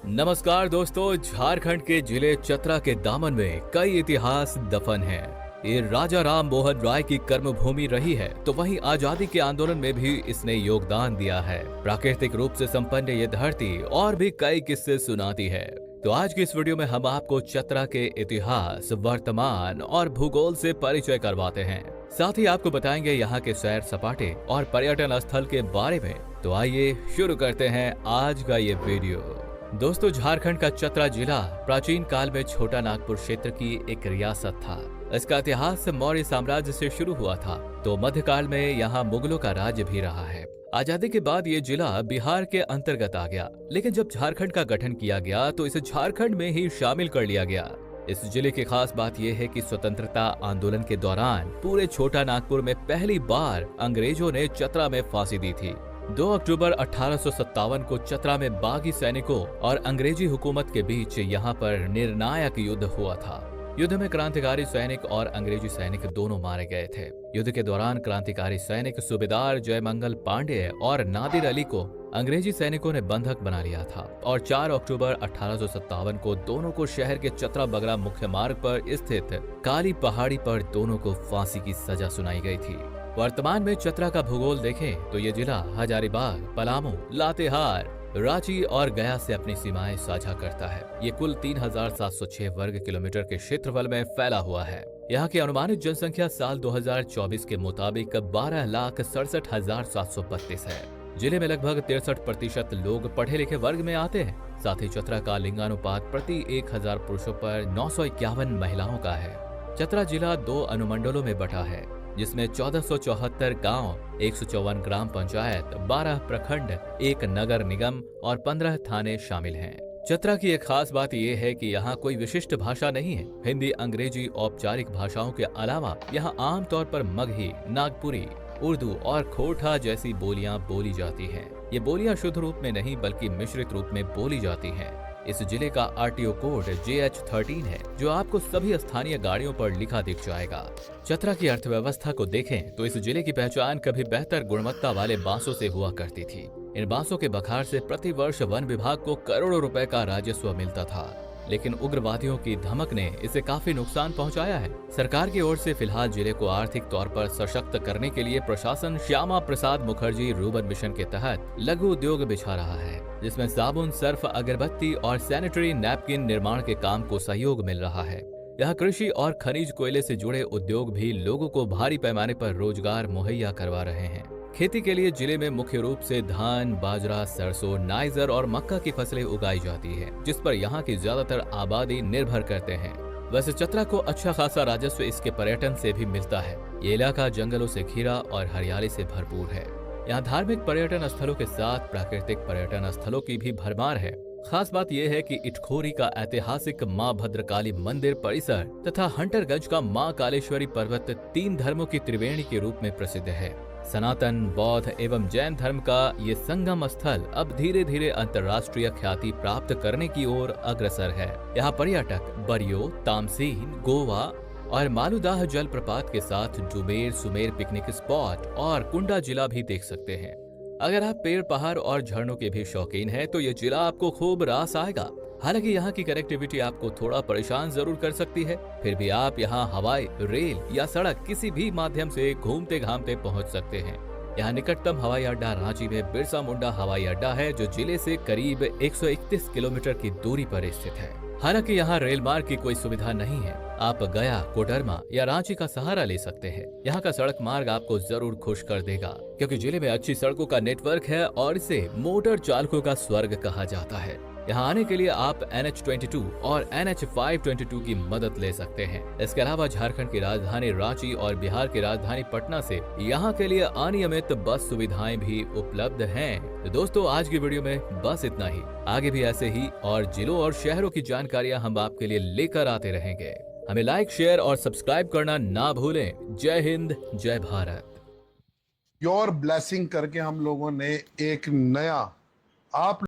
नमस्कार दोस्तों, झारखंड के जिले चतरा के दामन में कई इतिहास दफन हैं। ये राजा राम मोहन राय की कर्मभूमि रही है, तो वहीं आजादी के आंदोलन में भी इसने योगदान दिया है। प्राकृतिक रूप से संपन्न ये धरती और भी कई किस्से सुनाती है। तो आज की इस वीडियो में हम आपको चतरा के इतिहास, वर्तमान और भूगोल से परिचय करवाते हैं। साथ ही आपको बताएंगे यहाँ के सैर सपाटे और पर्यटन स्थल के बारे में। तो आइए शुरू करते हैं आज का ये वीडियो। दोस्तों, झारखंड का चतरा जिला प्राचीन काल में छोटा नागपुर क्षेत्र की एक रियासत था। इसका इतिहास मौर्य साम्राज्य से शुरू हुआ था, तो मध्यकाल में यहाँ मुगलों का राज्य भी रहा है। आजादी के बाद ये जिला बिहार के अंतर्गत आ गया, लेकिन जब झारखंड का गठन किया गया तो इसे झारखंड में ही शामिल कर लिया गया। इस जिले की खास बात यह है कि स्वतंत्रता आंदोलन के दौरान पूरे छोटा नागपुर में पहली बार अंग्रेजों ने चतरा में फांसी दी थी। 2 अक्टूबर 1857 को चतरा में बागी सैनिकों और अंग्रेजी हुकूमत के बीच यहाँ पर निर्णायक युद्ध हुआ था। युद्ध में क्रांतिकारी सैनिक और अंग्रेजी सैनिक दोनों मारे गए थे। युद्ध के दौरान क्रांतिकारी सैनिक सूबेदार जयमंगल पांडेय और नादिर अली को अंग्रेजी सैनिकों ने बंधक बना लिया था और 4 अक्टूबर 1857 को दोनों को शहर के चतरा बगरा मुख्य मार्ग पर स्थित काली पहाड़ी पर दोनों को फांसी की सजा सुनाई गई थी। वर्तमान में चतरा का भूगोल देखें तो ये जिला हजारीबाग, पलामू, लातेहार, रांची और गया से अपनी सीमाएं साझा करता है। ये कुल 3706 वर्ग किलोमीटर के क्षेत्रफल में फैला हुआ है। यहाँ की अनुमानित जनसंख्या साल 2024 के मुताबिक 12,67,732 है। जिले में लगभग 63% लोग पढ़े लिखे वर्ग में आते हैं। साथ ही चतरा का लिंगानुपात प्रति 1000 पुरुषों पर 951 महिलाओं का है। चतरा जिला 2 अनुमंडलों में बटा है, जिसमें 1474 गांव, 154 ग्राम पंचायत, 12 प्रखंड, 1 नगर निगम और 15 थाने शामिल हैं। चतरा की एक खास बात यह है कि यहाँ कोई विशिष्ट भाषा नहीं है। हिंदी, अंग्रेजी औपचारिक भाषाओं के अलावा यहाँ आमतौर पर मगही, नागपुरी, उर्दू और खोरठा जैसी बोलियां बोली जाती हैं। ये बोलियां शुद्ध रूप में नहीं बल्कि मिश्रित रूप में बोली जाती हैं। इस जिले का आरटीओ कोड JH13 है, जो आपको सभी स्थानीय गाड़ियों पर लिखा दिख जाएगा। चतरा की अर्थव्यवस्था को देखें तो इस जिले की पहचान कभी बेहतर गुणवत्ता वाले बांसों से हुआ करती थी। इन बांसों के बखार से प्रति वर्ष वन विभाग को करोड़ों रुपए का राजस्व मिलता था, लेकिन उग्रवादियों की धमक ने इसे काफी नुकसान पहुंचाया है। सरकार की ओर से फिलहाल जिले को आर्थिक तौर पर सशक्त करने के लिए प्रशासन श्यामा प्रसाद मुखर्जी रूबन मिशन के तहत लघु उद्योग बिछा रहा है, जिसमें साबुन, सर्फ, अगरबत्ती और सैनिटरी नैपकिन निर्माण के काम को सहयोग मिल रहा है। यहाँ कृषि और खनिज कोयले से जुड़े उद्योग भी लोगों को भारी पैमाने पर रोजगार मुहैया करवा रहे हैं। खेती के लिए जिले में मुख्य रूप से धान, बाजरा, सरसों, नाइजर और मक्का की फसलें उगाई जाती है, जिस पर यहाँ की ज्यादातर आबादी निर्भर करते हैं। वैसे चतरा को अच्छा खासा राजस्व इसके पर्यटन से भी मिलता है। ये इलाका जंगलों से घिरा और हरियाली से भरपूर है। यहाँ धार्मिक पर्यटन स्थलों के साथ प्राकृतिक पर्यटन स्थलों की भी भरमार है। खास बात यह है कि इटखोरी का ऐतिहासिक माँ भद्रकाली मंदिर परिसर तथा हंटरगंज का माँ कालेश्वरी पर्वत 3 धर्मों की त्रिवेणी के रूप में प्रसिद्ध है। सनातन, बौद्ध एवं जैन धर्म का ये संगम स्थल अब धीरे धीरे अंतर्राष्ट्रीय ख्याति प्राप्त करने की ओर अग्रसर है। यहाँ पर्यटक बरियो, तामसीन, गोवा और मालूदाह जलप्रपात के साथ जुमेर, सुमेर पिकनिक स्पॉट और कुंडा जिला भी देख सकते हैं। अगर आप पेड़, पहाड़ और झरनों के भी शौकीन हैं, तो ये जिला आपको खूब रास आएगा। हालांकि यहाँ की कनेक्टिविटी आपको थोड़ा परेशान जरूर कर सकती है, फिर भी आप यहाँ हवाई, रेल या सड़क किसी भी माध्यम से घूमते घामते पहुँच सकते हैं। यहाँ निकटतम हवाई अड्डा रांची में बिरसा मुंडा हवाई अड्डा है, जो जिले से करीब 131 किलोमीटर की दूरी पर स्थित है। हालांकि यहाँ रेल मार्ग की कोई सुविधा नहीं है। आप गया, कोडरमा या रांची का सहारा ले सकते हैं। यहाँ का सड़क मार्ग आपको जरूर खुश कर देगा, क्योंकि जिले में अच्छी सड़कों का नेटवर्क है और इसे मोटर चालकों का स्वर्ग कहा जाता है। यहाँ आने के लिए आप NH22 और NH522 की मदद ले सकते हैं। इसके अलावा झारखंड की राजधानी रांची और बिहार की राजधानी पटना से यहाँ के लिए अनियमित बस सुविधाएं भी उपलब्ध हैं। तो दोस्तों, आज की वीडियो में बस इतना ही। आगे भी ऐसे ही और जिलों और शहरों की जानकारियां हम आपके लिए लेकर आते रहेंगे। हमें लाइक, शेयर और सब्सक्राइब करना ना भूलें। जय हिंद, जय भारत। योर ब्लेसिंग करके हम लोगों ने एक नया आप